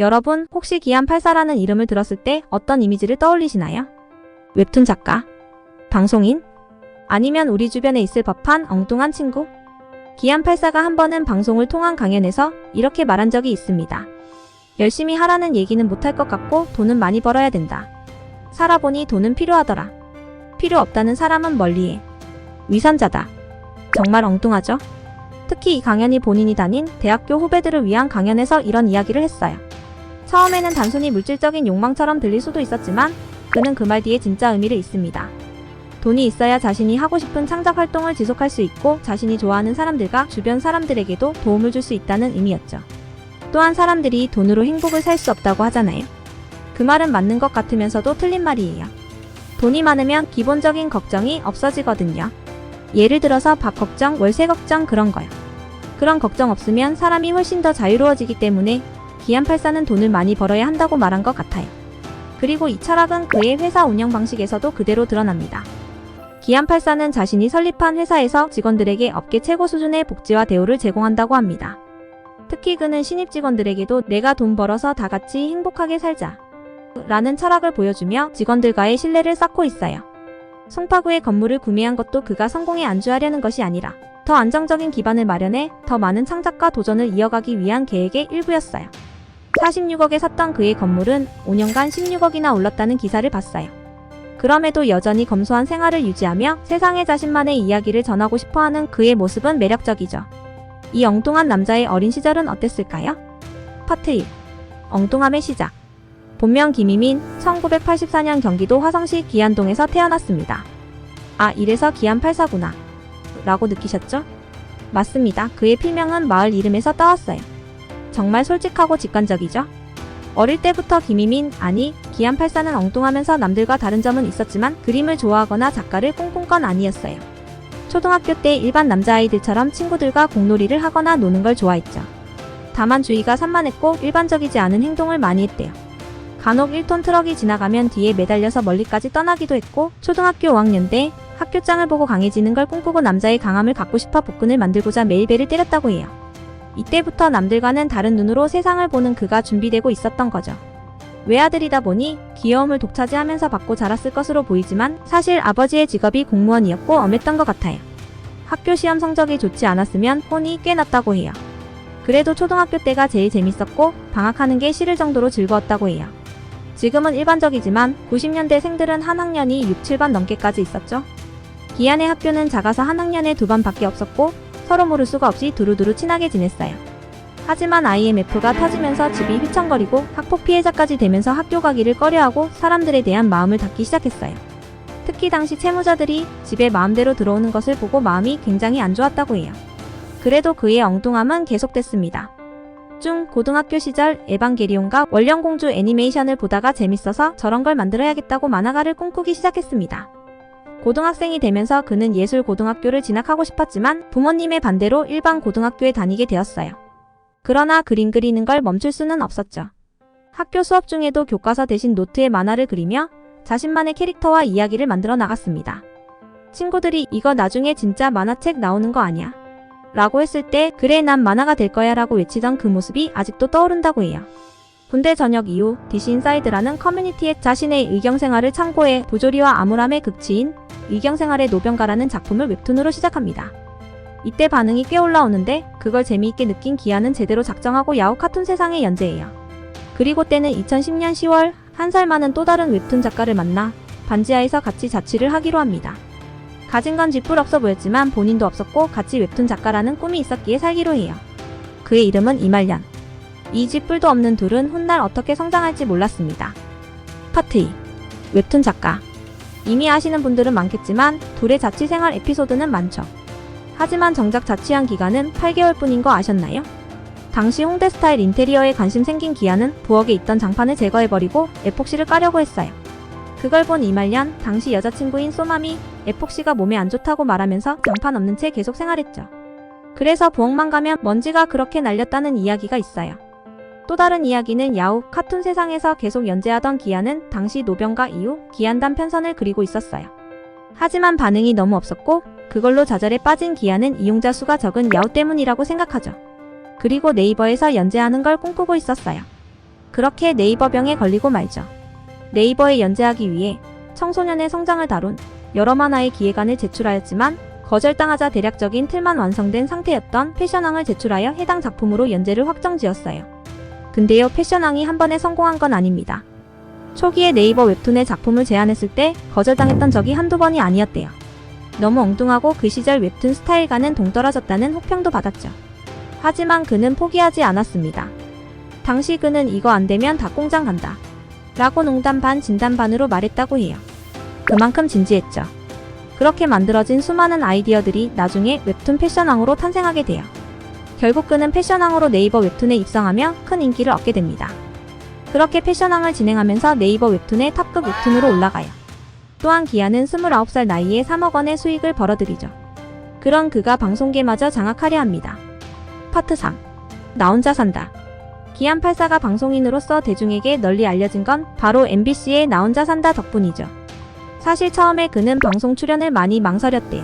여러분 혹시 기안84라는 이름을 들었을 때 어떤 이미지를 떠올리시나요? 웹툰 작가? 방송인? 아니면 우리 주변에 있을 법한 엉뚱한 친구? 기안84가 한 번은 방송을 통한 강연에서 이렇게 말한 적이 있습니다. 열심히 하라는 얘기는 못할 것 같고 돈은 많이 벌어야 된다. 살아보니 돈은 필요하더라. 필요 없다는 사람은 멀리해. 위선자다. 정말 엉뚱하죠? 특히 이 강연이 본인이 다닌 대학교 후배들을 위한 강연에서 이런 이야기를 했어요. 처음에는 단순히 물질적인 욕망처럼 들릴 수도 있었지만 그는 그 말 뒤에 진짜 의미를 있습니다. 돈이 있어야 자신이 하고 싶은 창작 활동을 지속할 수 있고 자신이 좋아하는 사람들과 주변 사람들에게도 도움을 줄 수 있다는 의미였죠. 또한 사람들이 돈으로 행복을 살 수 없다고 하잖아요. 그 말은 맞는 것 같으면서도 틀린 말이에요. 돈이 많으면 기본적인 걱정이 없어지거든요. 예를 들어서 밥 걱정, 월세 걱정 그런 거요. 그런 걱정 없으면 사람이 훨씬 더 자유로워지기 때문에 기안84는 돈을 많이 벌어야 한다고 말한 것 같아요. 그리고 이 철학은 그의 회사 운영 방식에서도 그대로 드러납니다. 기안84는 자신이 설립한 회사에서 직원들에게 업계 최고 수준의 복지와 대우를 제공한다고 합니다. 특히 그는 신입 직원들에게도 내가 돈 벌어서 다 같이 행복하게 살자 라는 철학을 보여주며 직원들과의 신뢰를 쌓고 있어요. 송파구의 건물을 구매한 것도 그가 성공에 안주하려는 것이 아니라 더 안정적인 기반을 마련해 더 많은 창작과 도전을 이어가기 위한 계획의 일부였어요. 46억에 샀던 그의 건물은 5년간 16억이나 올랐다는 기사를 봤어요. 그럼에도 여전히 검소한 생활을 유지하며 세상에 자신만의 이야기를 전하고 싶어하는 그의 모습은 매력적이죠. 이 엉뚱한 남자의 어린 시절은 어땠을까요? 파트 1. 엉뚱함의 시작. 본명 김희민, 1984년 경기도 화성시 기안동에서 태어났습니다. 아, 이래서 기안84구나 라고 느끼셨죠? 맞습니다. 그의 필명은 마을 이름에서 따왔어요. 정말 솔직하고 직관적이죠? 어릴 때부터 김희민, 아니 기안84는 엉뚱하면서 남들과 다른 점은 있었지만 그림을 좋아하거나 작가를 꿈꾼 건 아니었어요. 초등학교 때 일반 남자아이들처럼 친구들과 공놀이를 하거나 노는 걸 좋아했죠. 다만 주의가 산만했고 일반적이지 않은 행동을 많이 했대요. 간혹 1톤 트럭이 지나가면 뒤에 매달려서 멀리까지 떠나기도 했고 초등학교 5학년 때 학교장을 보고 강해지는 걸 꿈꾸고 남자의 강함을 갖고 싶어 복근을 만들고자 매일 배를 때렸다고 해요. 이때부터 남들과는 다른 눈으로 세상을 보는 그가 준비되고 있었던 거죠. 외아들이다 보니 귀여움을 독차지하면서 받고 자랐을 것으로 보이지만 사실 아버지의 직업이 공무원이었고 엄했던 것 같아요. 학교 시험 성적이 좋지 않았으면 혼이 꽤 났다고 해요. 그래도 초등학교 때가 제일 재밌었고 방학하는 게 싫을 정도로 즐거웠다고 해요. 지금은 일반적이지만 90년대생들은 한 학년이 6, 7반 넘게까지 있었죠. 기안의 학교는 작아서 한 학년에 2반밖에 없었고 서로 모를 수가 없이 두루두루 친하게 지냈어요. 하지만 IMF가 터지면서 집이 휘청거리고 학폭 피해자까지 되면서 학교 가기를 꺼려하고 사람들에 대한 마음을 닫기 시작했어요. 특히 당시 채무자들이 집에 마음대로 들어오는 것을 보고 마음이 굉장히 안 좋았다고 해요. 그래도 그의 엉뚱함은 계속됐습니다. 고등학교 시절 에반게리온과 원령공주 애니메이션을 보다가 재밌어서 저런 걸 만들어야겠다고 만화가를 꿈꾸기 시작했습니다. 고등학생이 되면서 그는 예술고등학교를 진학하고 싶었지만 부모님의 반대로 일반 고등학교에 다니게 되었어요. 그러나 그림 그리는 걸 멈출 수는 없었죠. 학교 수업 중에도 교과서 대신 노트에 만화를 그리며 자신만의 캐릭터와 이야기를 만들어 나갔습니다. 친구들이 이거 나중에 진짜 만화책 나오는 거 아니야? 라고 했을 때 그래 난 만화가 될 거야 라고 외치던 그 모습이 아직도 떠오른다고 해요. 군대 전역 이후 디시인사이드라는 커뮤니티에 자신의 의경생활을 참고해 부조리와 암울함의 극치인 의경생활의 노병가라는 작품을 웹툰으로 시작합니다. 이때 반응이 꽤 올라오는데 그걸 재미있게 느낀 기안은 제대로 작정하고 야후 카툰 세상에 연재해요. 그리고 때는 2010년 10월 1살 많은 또 다른 웹툰 작가를 만나 반지하에서 같이 자취를 하기로 합니다. 가진 건 쥐뿔 없어 보였지만 본인도 없었고 같이 웹툰 작가라는 꿈이 있었기에 살기로 해요. 그의 이름은 이말년. 이 쥐뿔도 없는 둘은 훗날 어떻게 성장할지 몰랐습니다. 파트 2. 웹툰 작가. 이미 아시는 분들은 많겠지만 둘의 자취생활 에피소드는 많죠. 하지만 정작 자취한 기간은 8개월뿐인 거 아셨나요? 당시 홍대 스타일 인테리어에 관심 생긴 기안은 부엌에 있던 장판을 제거해버리고 에폭시를 까려고 했어요. 그걸 본 이말년, 당시 여자친구인 소맘이 에폭시가 몸에 안 좋다고 말하면서 장판 없는 채 계속 생활했죠. 그래서 부엌만 가면 먼지가 그렇게 날렸다는 이야기가 있어요. 또 다른 이야기는 야후 카툰 세상에서 계속 연재하던 기안은 당시 노병가 이후 기안단 편선을 그리고 있었어요. 하지만 반응이 너무 없었고 그걸로 좌절에 빠진 기안은 이용자 수가 적은 야후 때문이라고 생각하죠. 그리고 네이버에서 연재하는 걸 꿈꾸고 있었어요. 그렇게 네이버병에 걸리고 말죠. 네이버에 연재하기 위해 청소년의 성장을 다룬 여러 만화의 기획안을 제출하였지만 거절당하자 대략적인 틀만 완성된 상태였던 패션왕을 제출하여 해당 작품으로 연재를 확정지었어요. 근데요, 패션왕이 한 번에 성공한 건 아닙니다. 초기에 네이버 웹툰의 작품을 제안했을 때 거절당했던 적이 한두 번이 아니었대요. 너무 엉뚱하고 그 시절 웹툰 스타일과는 동떨어졌다는 혹평도 받았죠. 하지만 그는 포기하지 않았습니다. 당시 그는 이거 안 되면 닭공장 간다 라고 농담 반 진담 반으로 말했다고 해요. 그만큼 진지했죠. 그렇게 만들어진 수많은 아이디어들이 나중에 웹툰 패션왕으로 탄생하게 돼요. 결국 그는 패션왕으로 네이버 웹툰에 입성하며 큰 인기를 얻게 됩니다. 그렇게 패션왕을 진행하면서 네이버 웹툰의 탑급 웹툰으로 올라가요. 또한 기아는 29살 나이에 3억 원의 수익을 벌어들이죠. 그런 그가 방송계마저 장악하려 합니다. 파트 3. 나 혼자 산다. 기안84가 방송인으로서 대중에게 널리 알려진 건 바로 MBC의 나 혼자 산다 덕분이죠. 사실 처음에 그는 방송 출연을 많이 망설였대요.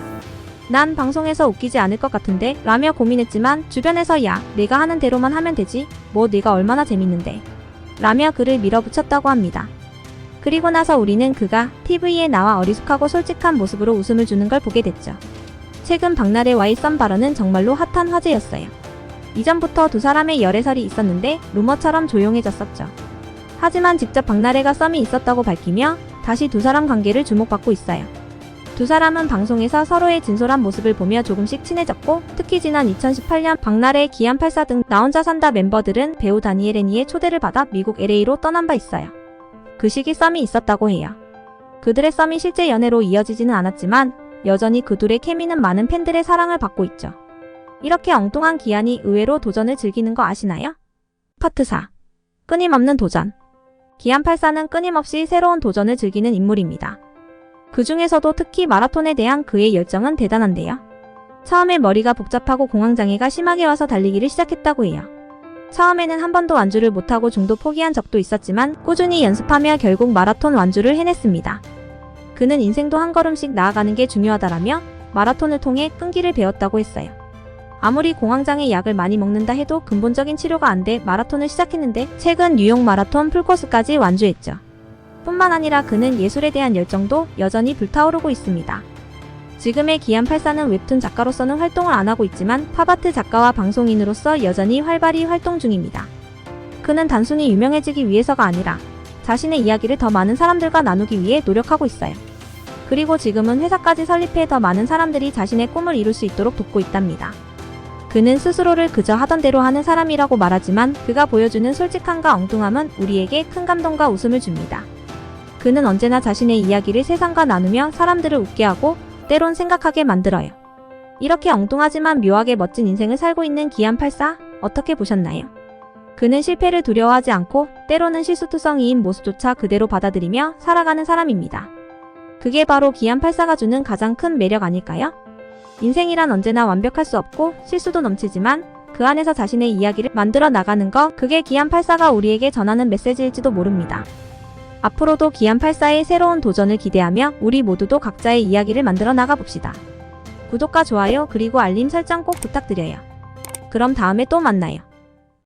난 방송에서 웃기지 않을 것 같은데 라며 고민했지만 주변에서 야, 내가 하는 대로만 하면 되지, 뭐 네가 얼마나 재밌는데 라며 그를 밀어붙였다고 합니다. 그리고 나서 우리는 그가 TV에 나와 어리숙하고 솔직한 모습으로 웃음을 주는 걸 보게 됐죠. 최근 박나래와의 썸 발언은 정말로 핫한 화제였어요. 이전부터 두 사람의 열애설이 있었는데 루머처럼 조용해졌었죠. 하지만 직접 박나래가 썸이 있었다고 밝히며 다시 두 사람 관계를 주목받고 있어요. 두 사람은 방송에서 서로의 진솔한 모습을 보며 조금씩 친해졌고, 특히 지난 2018년 박나래, 기안84 등 나 혼자 산다 멤버들은 배우 다니엘 애니의 초대를 받아 미국 LA로 떠난 바 있어요. 그 시기 썸이 있었다고 해요. 그들의 썸이 실제 연애로 이어지지는 않았지만 여전히 그 둘의 케미는 많은 팬들의 사랑을 받고 있죠. 이렇게 엉뚱한 기안이 의외로 도전을 즐기는 거 아시나요? 파트 4. 끊임없는 도전. 기안84는 끊임없이 새로운 도전을 즐기는 인물입니다. 그 중에서도 특히 마라톤에 대한 그의 열정은 대단한데요. 처음에 머리가 복잡하고 공황장애가 심하게 와서 달리기를 시작했다고 해요. 처음에는 한 번도 완주를 못하고 중도 포기한 적도 있었지만 꾸준히 연습하며 결국 마라톤 완주를 해냈습니다. 그는 인생도 한 걸음씩 나아가는 게 중요하다라며 마라톤을 통해 끈기를 배웠다고 했어요. 아무리 공황장애 약을 많이 먹는다 해도 근본적인 치료가 안 돼 마라톤을 시작했는데 최근 뉴욕 마라톤 풀코스까지 완주했죠. 뿐만 아니라 그는 예술에 대한 열정도 여전히 불타오르고 있습니다. 지금의 기안84는 웹툰 작가로서는 활동을 안 하고 있지만 팝아트 작가와 방송인으로서 여전히 활발히 활동 중입니다. 그는 단순히 유명해지기 위해서가 아니라 자신의 이야기를 더 많은 사람들과 나누기 위해 노력하고 있어요. 그리고 지금은 회사까지 설립해 더 많은 사람들이 자신의 꿈을 이룰 수 있도록 돕고 있답니다. 그는 스스로를 그저 하던 대로 하는 사람이라고 말하지만 그가 보여주는 솔직함과 엉뚱함은 우리에게 큰 감동과 웃음을 줍니다. 그는 언제나 자신의 이야기를 세상과 나누며 사람들을 웃게 하고 때론 생각하게 만들어요. 이렇게 엉뚱하지만 묘하게 멋진 인생을 살고 있는 기안84, 어떻게 보셨나요? 그는 실패를 두려워하지 않고 때로는 실수투성이인 모습조차 그대로 받아들이며 살아가는 사람입니다. 그게 바로 기안84가 주는 가장 큰 매력 아닐까요? 인생이란 언제나 완벽할 수 없고 실수도 넘치지만 그 안에서 자신의 이야기를 만들어 나가는 거, 그게 기안84가 우리에게 전하는 메시지일지도 모릅니다. 앞으로도 기안84의 새로운 도전을 기대하며 우리 모두도 각자의 이야기를 만들어 나가봅시다. 구독과 좋아요 그리고 알림 설정 꼭 부탁드려요. 그럼 다음에 또 만나요.